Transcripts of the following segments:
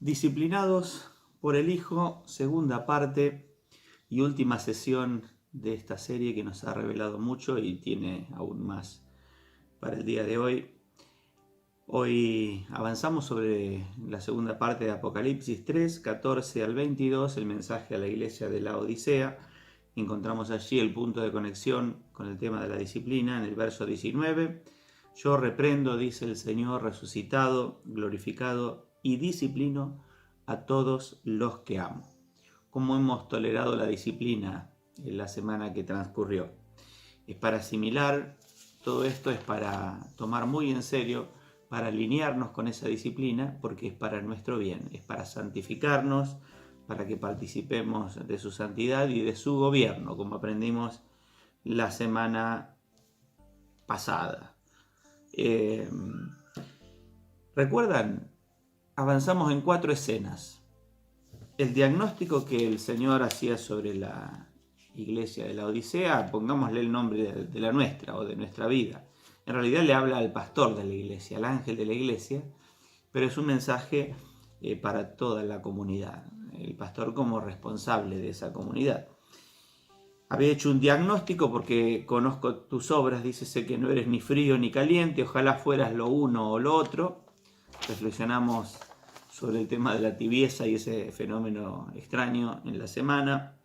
Disciplinados por el Hijo, segunda parte y última sesión de esta serie que nos ha revelado mucho y tiene aún más para el día de hoy. Hoy avanzamos sobre la segunda parte de Apocalipsis 3, 14 al 22, el mensaje a la iglesia de la Odisea. Encontramos allí el punto de conexión con el tema de la disciplina en el verso 19. Yo reprendo, dice el Señor resucitado, glorificado, y disciplino a todos los que amo. ¿Cómo hemos tolerado la disciplina en la semana que transcurrió? Es para asimilar, todo esto es para tomar muy en serio, para alinearnos con esa disciplina, porque es para nuestro bien, es para santificarnos, para que participemos de su santidad y de su gobierno, como aprendimos la semana pasada. ¿Recuerdan? Avanzamos en 4 escenas. El diagnóstico que el Señor hacía sobre la iglesia de la Odisea, pongámosle el nombre de la nuestra o de nuestra vida. En realidad le habla al pastor de la iglesia, al ángel de la iglesia, pero es un mensaje para toda la comunidad, el pastor como responsable de esa comunidad. Había hecho un diagnóstico porque conozco tus obras, dice, sé que no eres ni frío ni caliente, ojalá fueras lo uno o lo otro. Reflexionamos sobre el tema de la tibieza y ese fenómeno extraño en la semana.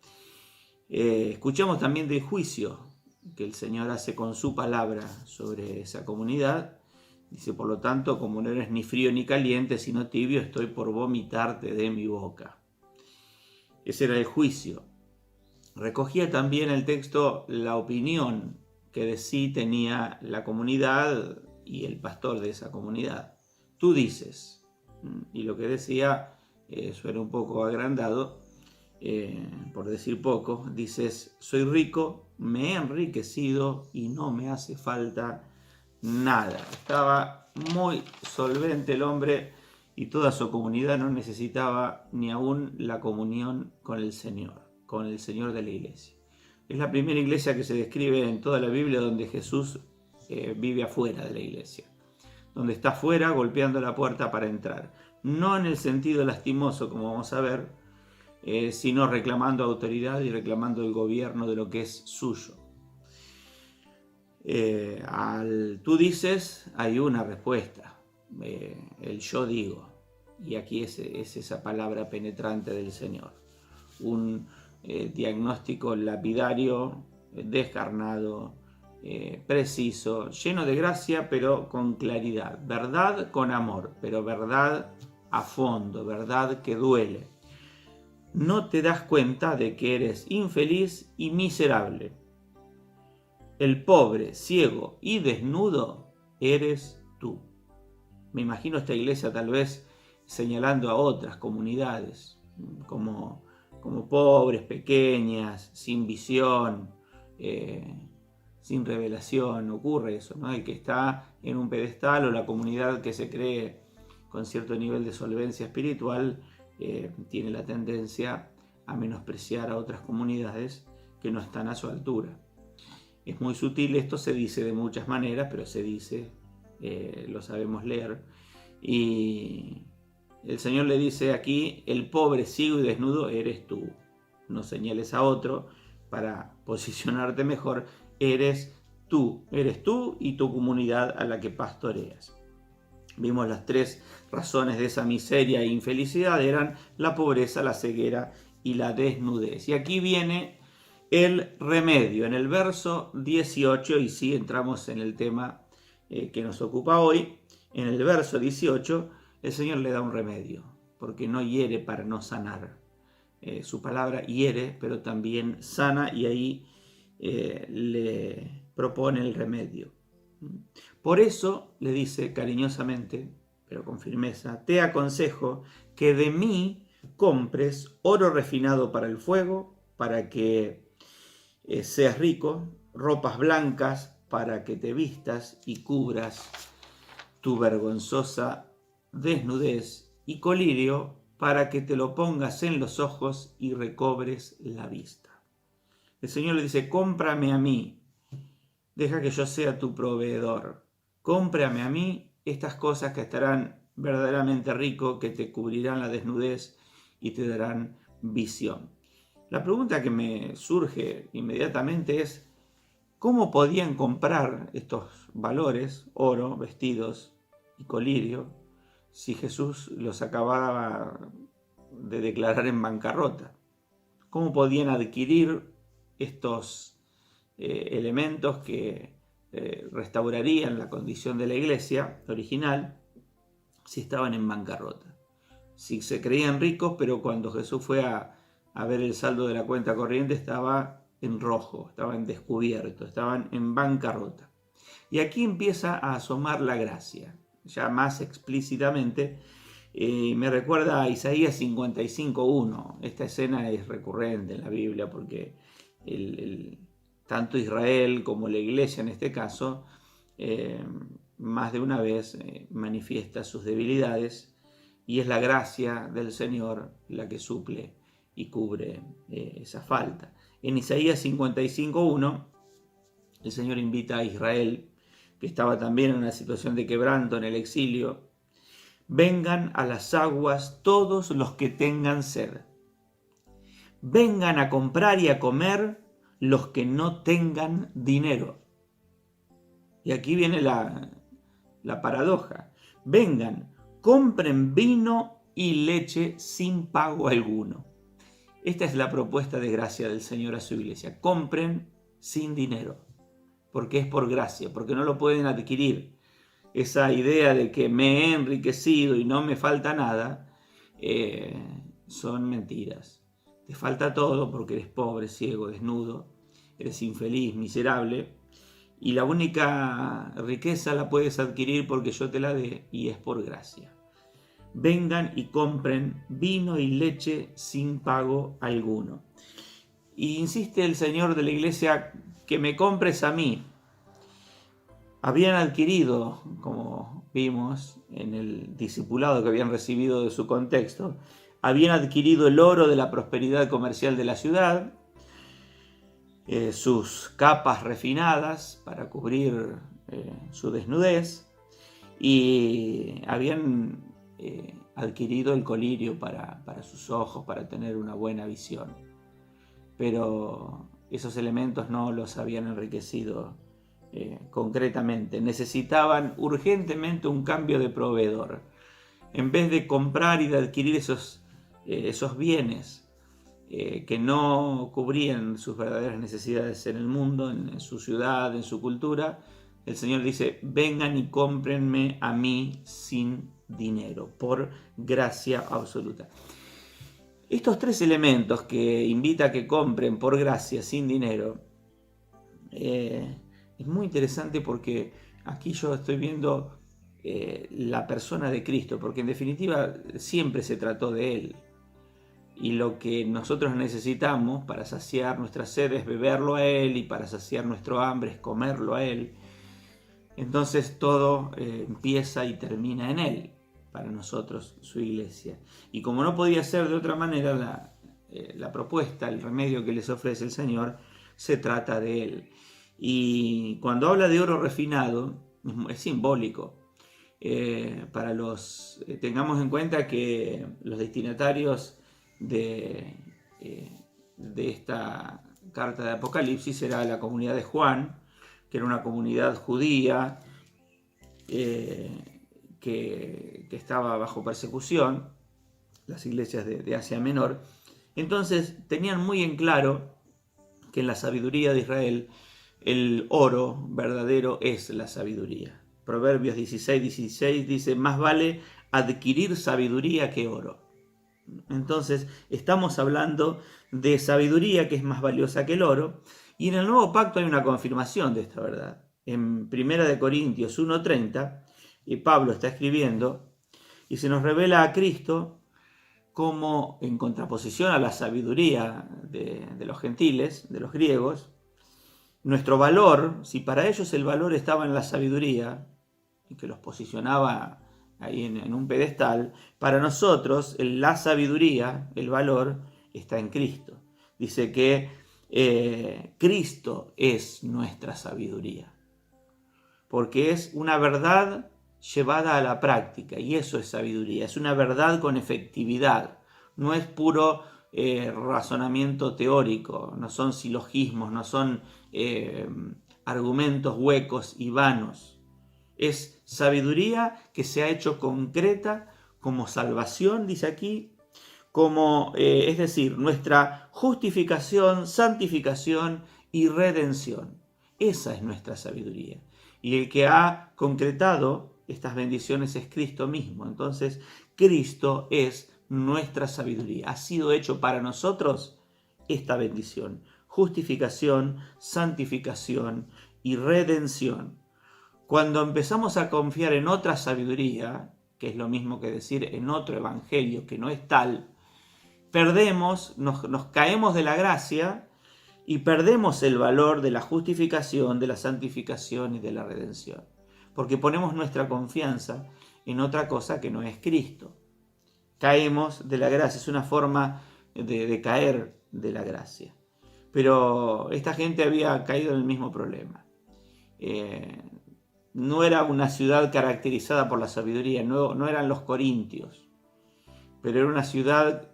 Escuchamos también del juicio que el Señor hace con su palabra sobre esa comunidad. Dice, por lo tanto, como no eres ni frío ni caliente, sino tibio, estoy por vomitarte de mi boca. Ese era el juicio. Recogía también el texto la opinión que de sí tenía la comunidad y el pastor de esa comunidad. Tú dices, y lo que decía suena un poco agrandado, por decir poco, dices, soy rico, me he enriquecido y no me hace falta nada. Estaba muy solvente el hombre y toda su comunidad no necesitaba ni aún la comunión con el Señor de la iglesia. Es la primera iglesia que se describe en toda la Biblia donde Jesús vive afuera de la iglesia, donde está afuera golpeando la puerta para entrar. No en el sentido lastimoso, como vamos a ver, sino reclamando autoridad y reclamando el gobierno de lo que es suyo. Al tú dices, hay una respuesta, el yo digo, y aquí es esa palabra penetrante del Señor. Un diagnóstico lapidario, descarnado, preciso, lleno de gracia, pero con claridad. Verdad con amor, pero verdad a fondo, verdad que duele. No te das cuenta de que eres infeliz y miserable. El pobre, ciego y desnudo eres tú. Me imagino esta iglesia tal vez señalando a otras comunidades como pobres, pequeñas, sin visión, sin revelación. Ocurre eso, ¿no? El que está en un pedestal o la comunidad que se cree con cierto nivel de solvencia espiritual tiene la tendencia a menospreciar a otras comunidades que no están a su altura. Es muy sutil, esto se dice de muchas maneras, pero se dice, lo sabemos leer. Y el Señor le dice aquí: el pobre, ciego y desnudo eres tú. No señales a otro para posicionarte mejor. Eres tú y tu comunidad a la que pastoreas. Vimos las tres razones de esa miseria e infelicidad: eran la pobreza, la ceguera y la desnudez. Y aquí viene el remedio. En el verso 18, y sí entramos en el tema que nos ocupa hoy, en el verso 18 el Señor le da un remedio, porque no hiere para no sanar. Su palabra hiere, pero también sana, y ahí le propone el remedio. Por eso le dice cariñosamente, pero con firmeza: te aconsejo que de mí compres oro refinado para el fuego, para que seas rico, ropas blancas para que te vistas y cubras tu vergonzosa desnudez, y colirio para que te lo pongas en los ojos y recobres la vista. El Señor le dice: cómprame a mí, deja que yo sea tu proveedor, cómprame a mí estas cosas que estarán verdaderamente rico, que te cubrirán la desnudez y te darán visión. La pregunta que me surge inmediatamente es: ¿cómo podían comprar estos valores, oro, vestidos y colirio, si Jesús los acababa de declarar en bancarrota? ¿Cómo podían adquirir estos elementos que restaurarían la condición de la iglesia original si estaban en bancarrota? Si se creían ricos, pero cuando Jesús fue a ver el saldo de la cuenta corriente estaba en rojo, estaban en descubierto, estaban en bancarrota. Y aquí empieza a asomar la gracia, ya más explícitamente. Me recuerda a Isaías 55:1. Esta escena es recurrente en la Biblia porque tanto Israel como la iglesia en este caso más de una vez manifiesta sus debilidades, y es la gracia del Señor la que suple y cubre esa falta. En Isaías 55:1 el Señor invita a Israel, que estaba también en una situación de quebranto en el exilio: vengan a las aguas todos los que tengan sed, vengan a comprar y a comer los que no tengan dinero. Y aquí viene la paradoja: vengan, compren vino y leche sin pago alguno. Esta es la propuesta de gracia del Señor a su iglesia: compren sin dinero, porque es por gracia, porque no lo pueden adquirir. Esa idea de que me he enriquecido y no me falta nada, son mentiras. Te falta todo porque eres pobre, ciego, desnudo, eres infeliz, miserable, y la única riqueza la puedes adquirir porque yo te la dé, y es por gracia. Vengan y compren vino y leche sin pago alguno. Y insiste el Señor de la iglesia: que me compres a mí. Habían adquirido, como vimos en el discipulado que habían recibido de su contexto, habían adquirido el oro de la prosperidad comercial de la ciudad, sus capas refinadas para cubrir su desnudez, y habían adquirido el colirio para sus ojos, para tener una buena visión. Pero esos elementos no los habían enriquecido concretamente. Necesitaban urgentemente un cambio de proveedor. En vez de comprar y de adquirir esos bienes que no cubrían sus verdaderas necesidades en el mundo, en su ciudad, en su cultura, el Señor dice: vengan y cómprenme a mí sin dinero, por gracia absoluta. Estos tres elementos que invita a que compren por gracia sin dinero, es muy interesante porque aquí yo estoy viendo la persona de Cristo, porque en definitiva siempre se trató de Él. Y lo que nosotros necesitamos para saciar nuestra sed es beberlo a Él, y para saciar nuestro hambre es comerlo a Él. Entonces todo empieza y termina en Él. para nosotros, su iglesia. Y como no podía ser de otra manera, la propuesta, el remedio que les ofrece el Señor, se trata de Él. Y cuando habla de oro refinado, es simbólico. Tengamos en cuenta que los destinatarios de esta carta de Apocalipsis era la comunidad de Juan, que era una comunidad judía que estaba bajo persecución, las iglesias de Asia Menor. Entonces tenían muy en claro que en la sabiduría de Israel el oro verdadero es la sabiduría. Proverbios 16:16 dice: más vale adquirir sabiduría que oro. Entonces estamos hablando de sabiduría, que es más valiosa que el oro, y en el Nuevo Pacto hay una confirmación de esta verdad. En 1 Corintios 1:30, Pablo está escribiendo y se nos revela a Cristo como, en contraposición a la sabiduría de los gentiles, de los griegos, nuestro valor, si para ellos el valor estaba en la sabiduría y que los posicionaba ahí en un pedestal, para nosotros la sabiduría, el valor, está en Cristo. Dice que Cristo es nuestra sabiduría, porque es una verdad llevada a la práctica, y eso es sabiduría, es una verdad con efectividad, no es puro razonamiento teórico, no son silogismos, no son argumentos huecos y vanos. Es sabiduría que se ha hecho concreta como salvación, dice aquí, es decir, nuestra justificación, santificación y redención. Esa es nuestra sabiduría. Y el que ha concretado estas bendiciones es Cristo mismo. Entonces, Cristo es nuestra sabiduría. Ha sido hecho para nosotros esta bendición: justificación, santificación y redención. Cuando empezamos a confiar en otra sabiduría, que es lo mismo que decir en otro evangelio que no es tal, perdemos, nos caemos de la gracia y perdemos el valor de la justificación, de la santificación y de la redención, porque ponemos nuestra confianza en otra cosa que no es Cristo. Caemos de la gracia, es una forma de caer de la gracia. Pero esta gente había caído en el mismo problema. No era una ciudad caracterizada por la sabiduría, no eran los corintios, pero era una ciudad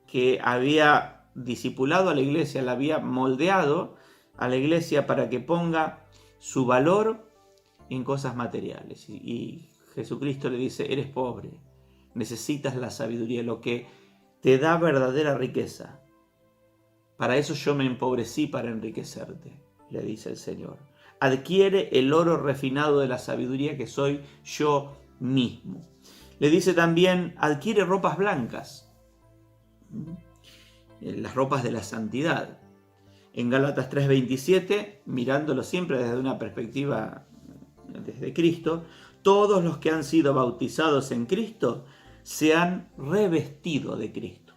que había discipulado a la iglesia, la había moldeado a la iglesia para que ponga su valor en cosas materiales. Y Jesucristo le dice: eres pobre, necesitas la sabiduría, lo que te da verdadera riqueza. Para eso yo me empobrecí, para enriquecerte, le dice el Señor. Adquiere el oro refinado de la sabiduría, que soy yo mismo. Le dice también: adquiere ropas blancas, las ropas de la santidad. En Gálatas 3:27, mirándolo siempre desde una perspectiva desde Cristo, todos los que han sido bautizados en Cristo se han revestido de Cristo.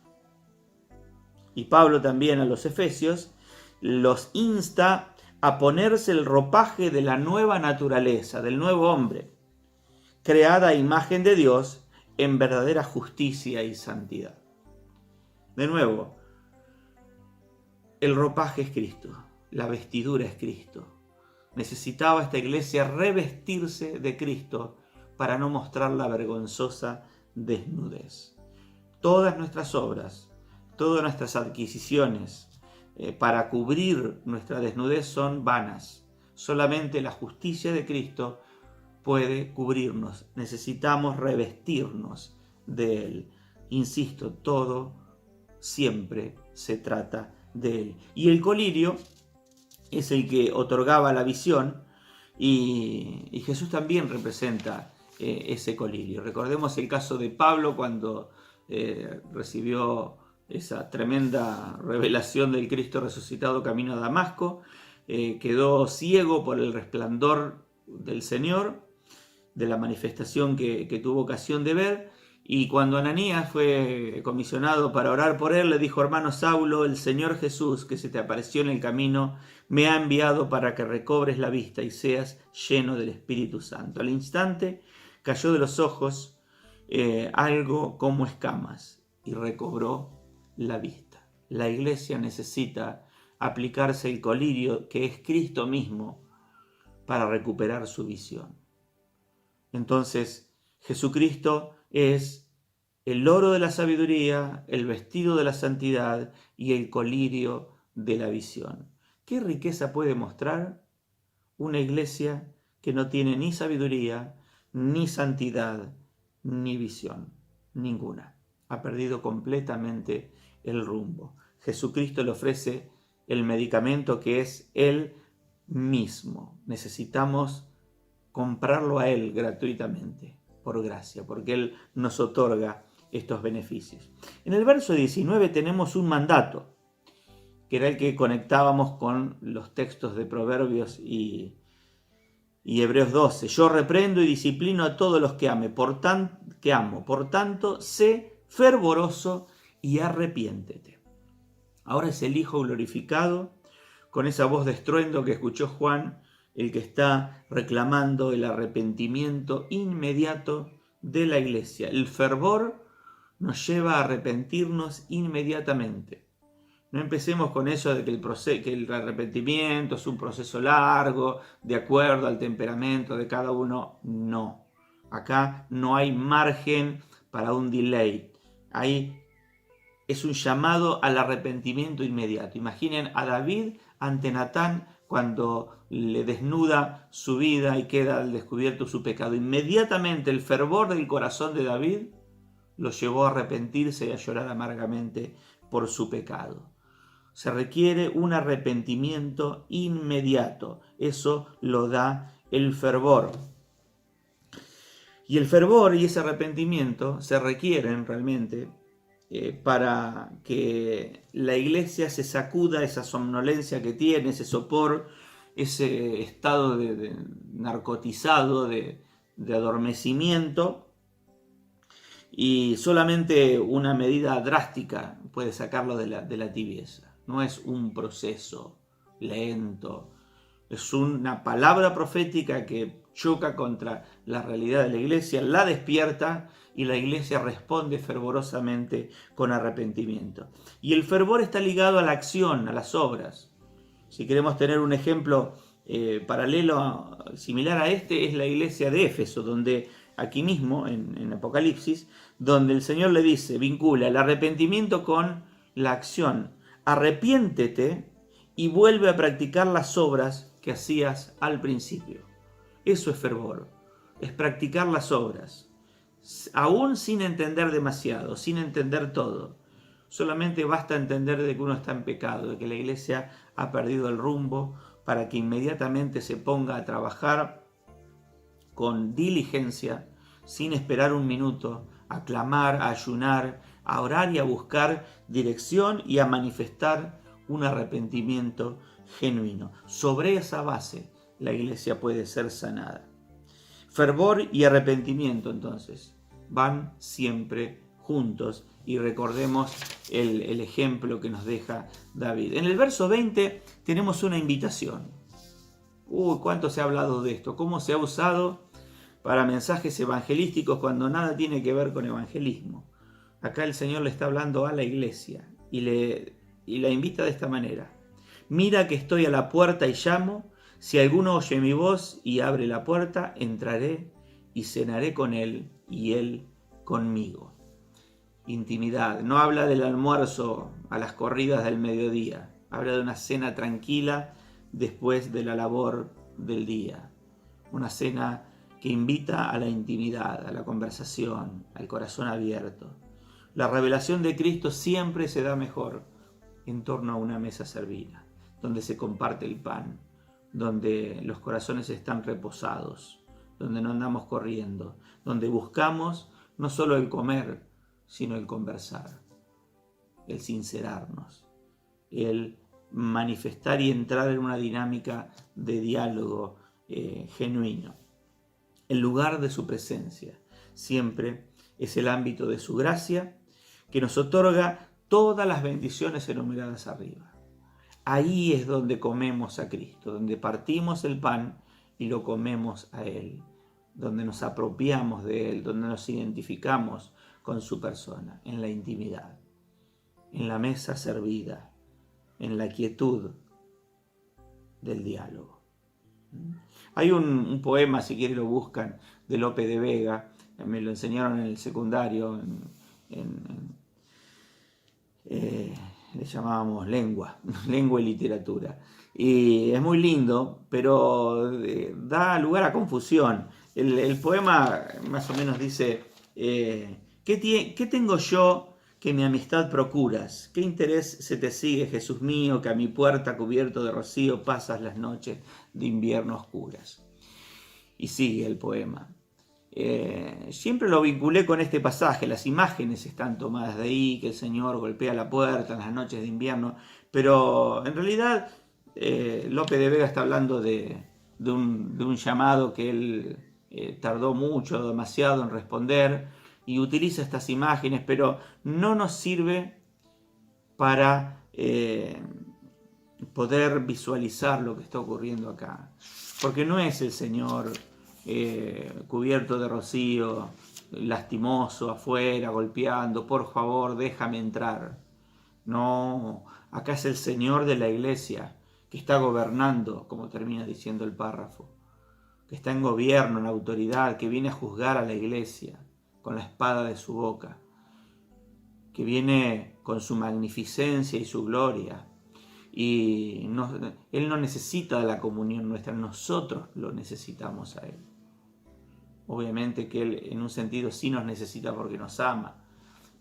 Y Pablo también a los Efesios los insta a ponerse el ropaje de la nueva naturaleza, del nuevo hombre, creada a imagen de Dios en verdadera justicia y santidad. De nuevo, el ropaje es Cristo, la vestidura es Cristo. Necesitaba esta iglesia revestirse de Cristo para no mostrar la vergonzosa desnudez. Todas nuestras obras, todas nuestras adquisiciones para cubrir nuestra desnudez son vanas. Solamente la justicia de Cristo puede cubrirnos. Necesitamos revestirnos de Él. Insisto, todo siempre se trata de Él. Y el colirio es el que otorgaba la visión, y Jesús también representa ese colirio. Recordemos el caso de Pablo cuando recibió esa tremenda revelación del Cristo resucitado camino a Damasco. Quedó ciego por el resplandor del Señor, de la manifestación que tuvo ocasión de ver, y cuando Ananías fue comisionado para orar por él, le dijo: hermano Saulo, el Señor Jesús, que se te apareció en el camino, me ha enviado para que recobres la vista y seas lleno del Espíritu Santo. Al instante cayó de los ojos, algo como escamas y recobró la vista. La iglesia necesita aplicarse el colirio que es Cristo mismo para recuperar su visión. Entonces, Jesucristo es el oro de la sabiduría, el vestido de la santidad y el colirio de la visión. ¿Qué riqueza puede mostrar una iglesia que no tiene ni sabiduría, ni santidad, ni visión? Ninguna. Ha perdido completamente el rumbo. Jesucristo le ofrece el medicamento que es Él mismo. Necesitamos comprarlo a Él gratuitamente, por gracia, porque Él nos otorga estos beneficios. En el verso 19 tenemos un mandato, que era el que conectábamos con los textos de Proverbios y Hebreos 12. Yo reprendo y disciplino a todos los que amo. Por tanto, sé fervoroso y arrepiéntete. Ahora es el Hijo glorificado, con esa voz de estruendo que escuchó Juan, el que está reclamando el arrepentimiento inmediato de la iglesia. El fervor nos lleva a arrepentirnos inmediatamente. No empecemos con eso de que el arrepentimiento es un proceso largo, de acuerdo al temperamento de cada uno. No. Acá no hay margen para un delay. Ahí es un llamado al arrepentimiento inmediato. Imaginen a David ante Natán cuando le desnuda su vida y queda al descubierto su pecado. Inmediatamente el fervor del corazón de David lo llevó a arrepentirse y a llorar amargamente por su pecado. Se requiere un arrepentimiento inmediato. Eso lo da el fervor. Y el fervor y ese arrepentimiento se requieren realmente para que la iglesia se sacuda esa somnolencia que tiene, ese sopor, ese estado de narcotizado, de adormecimiento. Y solamente una medida drástica puede sacarlo de la tibieza. No es un proceso lento, es una palabra profética que choca contra la realidad de la iglesia, la despierta y la iglesia responde fervorosamente con arrepentimiento. Y el fervor está ligado a la acción, a las obras. Si queremos tener un ejemplo paralelo, similar a este, es la iglesia de Éfeso, donde aquí mismo en Apocalipsis, donde el Señor le dice, vincula el arrepentimiento con la acción. Arrepiéntete y vuelve a practicar las obras que hacías al principio. Eso es fervor, es practicar las obras, aún sin entender demasiado, sin entender todo. Solamente basta entender de que uno está en pecado, de que la iglesia ha perdido el rumbo, para que inmediatamente se ponga a trabajar con diligencia, sin esperar un minuto, a clamar, a ayunar, a orar y a buscar dirección y a manifestar un arrepentimiento genuino. Sobre esa base la iglesia puede ser sanada. Fervor y arrepentimiento, entonces, van siempre juntos y recordemos el ejemplo que nos deja David. En el verso 20 tenemos una invitación. ¿Cuánto se ha hablado de esto? ¿Cómo se ha usado para mensajes evangelísticos cuando nada tiene que ver con evangelismo? Acá el Señor le está hablando a la iglesia y la invita de esta manera. Mira que estoy a la puerta y llamo. Si alguno oye mi voz y abre la puerta, entraré y cenaré con él y él conmigo. Intimidad. No habla del almuerzo a las corridas del mediodía. Habla de una cena tranquila después de la labor del día. Una cena que invita a la intimidad, a la conversación, al corazón abierto. La revelación de Cristo siempre se da mejor en torno a una mesa servida, donde se comparte el pan, donde los corazones están reposados, donde no andamos corriendo, donde buscamos no solo el comer, sino el conversar, el sincerarnos, el manifestar y entrar en una dinámica de diálogo genuino. El lugar de su presencia siempre es el ámbito de su gracia que nos otorga todas las bendiciones enumeradas arriba. Ahí es donde comemos a Cristo, donde partimos el pan y lo comemos a Él. donde nos apropiamos de Él, donde nos identificamos con su persona, en la intimidad, en la mesa servida, en la quietud del diálogo. Hay un poema, si quieren lo buscan, de Lope de Vega, me lo enseñaron en el secundario, le llamábamos lengua y literatura. Y es muy lindo, pero da lugar a confusión. El poema más o menos dice, ¿qué tengo yo que mi amistad procuras? ¿Qué interés se te sigue, Jesús mío, que a mi puerta cubierto de rocío pasas las noches de invierno oscuras? Y sigue el poema. Siempre lo vinculé con este pasaje, las imágenes están tomadas de ahí, que el Señor golpea la puerta en las noches de invierno, pero en realidad Lope de Vega está hablando de un llamado que él tardó mucho, demasiado en responder, y utiliza estas imágenes, pero no nos sirve para poder visualizar lo que está ocurriendo acá, porque no es el Señor cubierto de rocío, lastimoso, afuera, golpeando, por favor, déjame entrar. No, acá es el Señor de la iglesia, que está gobernando, como termina diciendo el párrafo, que está en gobierno, en autoridad, que viene a juzgar a la iglesia con la espada de su boca, que viene con su magnificencia y su gloria. Y Él no necesita de la comunión nuestra, nosotros lo necesitamos a Él. Obviamente que Él en un sentido sí nos necesita porque nos ama,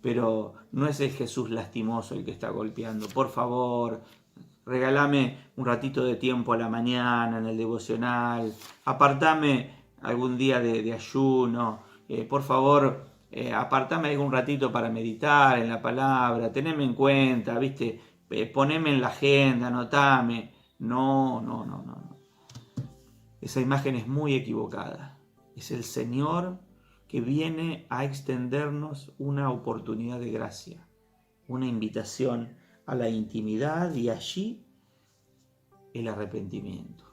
pero no es el Jesús lastimoso el que está golpeando. Por favor, regálame un ratito de tiempo a la mañana en el devocional, apartame algún día de ayuno, por favor, apartame algún ratito para meditar en la palabra, teneme en cuenta, ¿viste? Poneme en la agenda, anotame. No. Esa imagen es muy equivocada. Es el Señor que viene a extendernos una oportunidad de gracia, una invitación a la intimidad y allí el arrepentimiento.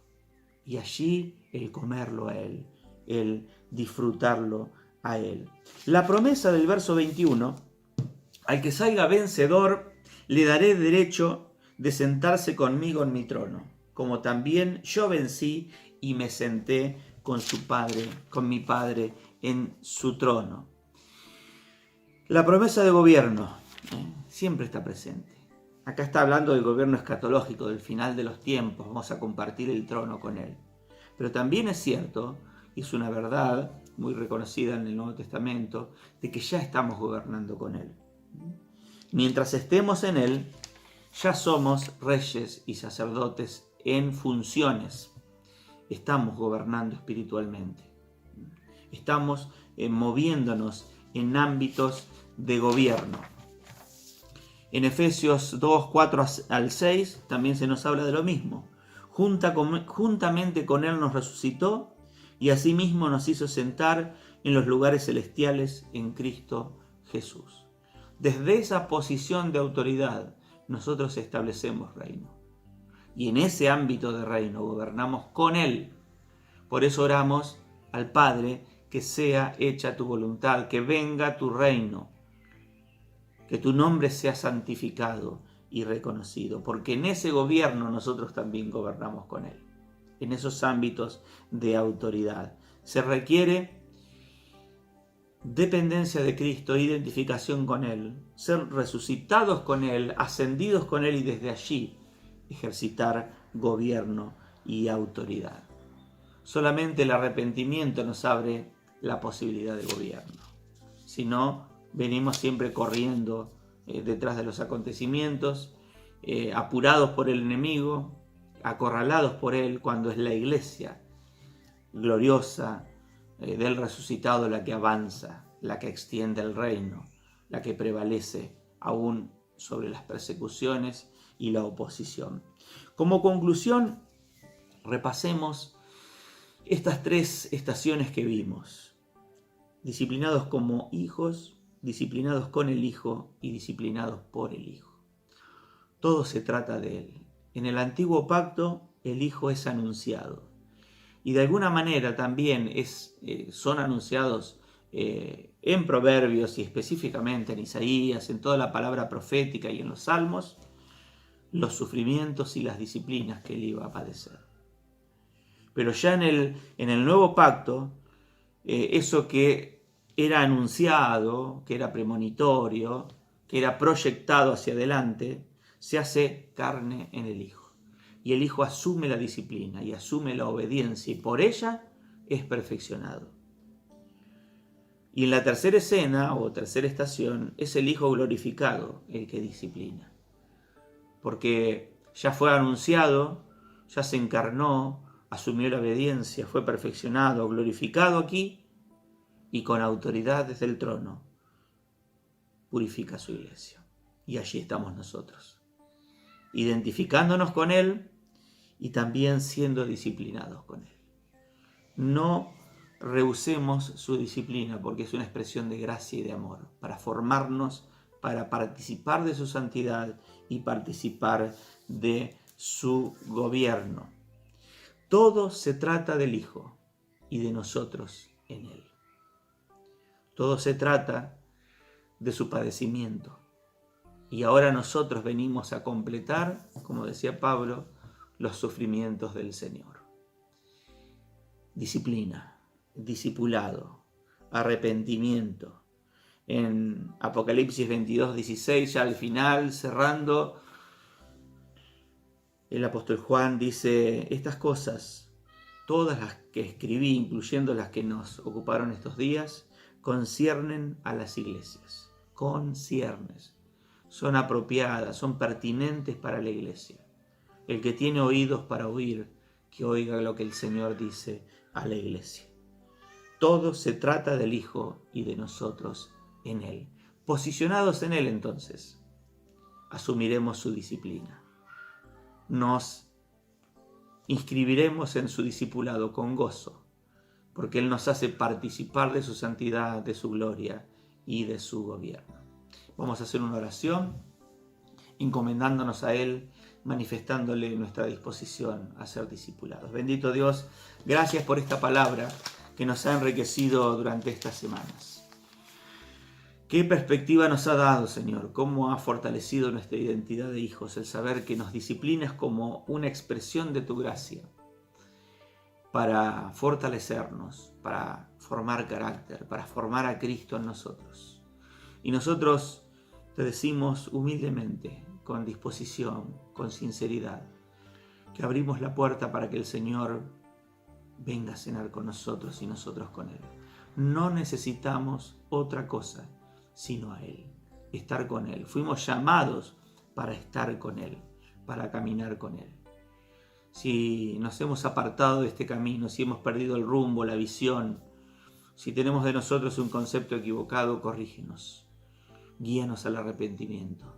Y allí el comerlo a Él, el disfrutarlo a Él. La promesa del verso 21, al que salga vencedor, le daré derecho de sentarse conmigo en mi trono, como también yo vencí y me senté con mi Padre en su trono. La promesa de gobierno siempre está presente. Acá está hablando del gobierno escatológico, del final de los tiempos, vamos a compartir el trono con Él. Pero también es cierto, y es una verdad muy reconocida en el Nuevo Testamento, de que ya estamos gobernando con Él. Mientras estemos en Él, ya somos reyes y sacerdotes en funciones. Estamos gobernando espiritualmente. Estamos moviéndonos en ámbitos de gobierno. En Efesios 2, 4 al 6 también se nos habla de lo mismo. Juntamente con Él nos resucitó y asimismo nos hizo sentar en los lugares celestiales en Cristo Jesús. Desde esa posición de autoridad nosotros establecemos reino. Y en ese ámbito de reino gobernamos con Él. Por eso oramos al Padre, que sea hecha tu voluntad, que venga tu reino, que tu nombre sea santificado y reconocido, porque en ese gobierno nosotros también gobernamos con Él, en esos ámbitos de autoridad. Se requiere dependencia de Cristo, identificación con Él, ser resucitados con Él, ascendidos con Él y desde allí ejercitar gobierno y autoridad. Solamente el arrepentimiento nos abre la posibilidad de gobierno. Si no, venimos siempre corriendo detrás de los acontecimientos, apurados por el enemigo, acorralados por él, cuando es la iglesia gloriosa del resucitado la que avanza, la que extiende el reino, la que prevalece aún sobre las persecuciones y la oposición. Como conclusión, repasemos estas tres estaciones que vimos: disciplinados como hijos, disciplinados con el Hijo y disciplinados por el Hijo. Todo se trata de Él. En el antiguo pacto el Hijo es anunciado. y de alguna manera también son anunciados en Proverbios y específicamente en Isaías, en toda la palabra profética y en los Salmos, los sufrimientos y las disciplinas que él iba a padecer. Pero ya en el nuevo pacto, eso que era anunciado, que era premonitorio, que era proyectado hacia adelante, se hace carne en el Hijo. Y el Hijo asume la disciplina y asume la obediencia y por ella es perfeccionado. Y en la tercera escena o tercera estación es el Hijo glorificado el que disciplina. Porque ya fue anunciado, ya se encarnó, asumió la obediencia, fue perfeccionado, glorificado aquí y con autoridad desde el trono purifica su iglesia. Y allí estamos nosotros, identificándonos con Él y también siendo disciplinados con Él. No rehusemos su disciplina porque es una expresión de gracia y de amor, para formarnos, para participar de su santidad y participar de su gobierno. Todo se trata del Hijo y de nosotros en Él. Todo se trata de su padecimiento. Y ahora nosotros venimos a completar, como decía Pablo, los sufrimientos del Señor. Disciplina, discipulado, arrepentimiento. En Apocalipsis 22:16, ya al final, cerrando, el apóstol Juan dice: estas cosas, todas las que escribí, incluyendo las que nos ocuparon estos días, conciernen a las iglesias. Conciernes. Son apropiadas, son pertinentes para la iglesia. El que tiene oídos para oír, que oiga lo que el Señor dice a la iglesia. Todo se trata del Hijo y de nosotros en Él. Posicionados en Él, entonces, asumiremos su disciplina. Nos inscribiremos en su discipulado con gozo, porque Él nos hace participar de su santidad, de su gloria y de su gobierno. Vamos a hacer una oración, encomendándonos a Él, manifestándole nuestra disposición a ser discipulados. Bendito Dios, gracias por esta palabra que nos ha enriquecido durante estas semanas. ¿Qué perspectiva nos ha dado, Señor? ¿Cómo ha fortalecido nuestra identidad de hijos el saber que nos disciplinas como una expresión de tu gracia para fortalecernos, para formar carácter, para formar a Cristo en nosotros? Y nosotros te decimos humildemente, con disposición, con sinceridad, que abrimos la puerta para que el Señor venga a cenar con nosotros y nosotros con Él. No necesitamos otra cosa sino a Él, estar con Él. Fuimos llamados para estar con Él, para caminar con Él. Si nos hemos apartado de este camino, si hemos perdido el rumbo, la visión, si tenemos de nosotros un concepto equivocado, corrígenos. Guíanos al arrepentimiento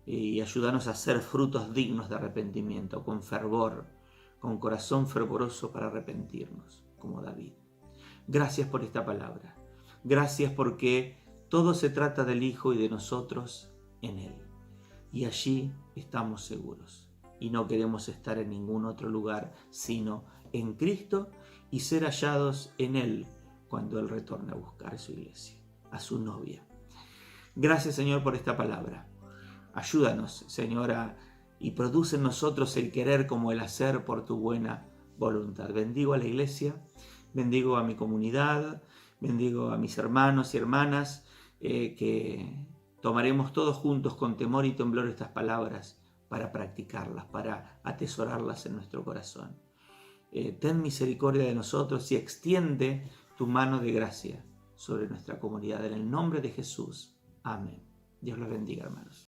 y ayúdanos a hacer frutos dignos de arrepentimiento, con fervor, con corazón fervoroso para arrepentirnos, como David. Gracias por esta palabra. Gracias porque todo se trata del Hijo y de nosotros en Él. Y allí estamos seguros. Y no queremos estar en ningún otro lugar, sino en Cristo y ser hallados en Él cuando Él retorne a buscar a su iglesia, a su novia. Gracias, Señor, por esta palabra. Ayúdanos, Señora, y produce en nosotros el querer como el hacer por tu buena voluntad. Bendigo a la iglesia, bendigo a mi comunidad, bendigo a mis hermanos y hermanas, que tomaremos todos juntos con temor y temblor estas palabras para practicarlas, para atesorarlas en nuestro corazón. Ten misericordia de nosotros y extiende tu mano de gracia sobre nuestra comunidad. En el nombre de Jesús. Amén. Dios los bendiga, hermanos.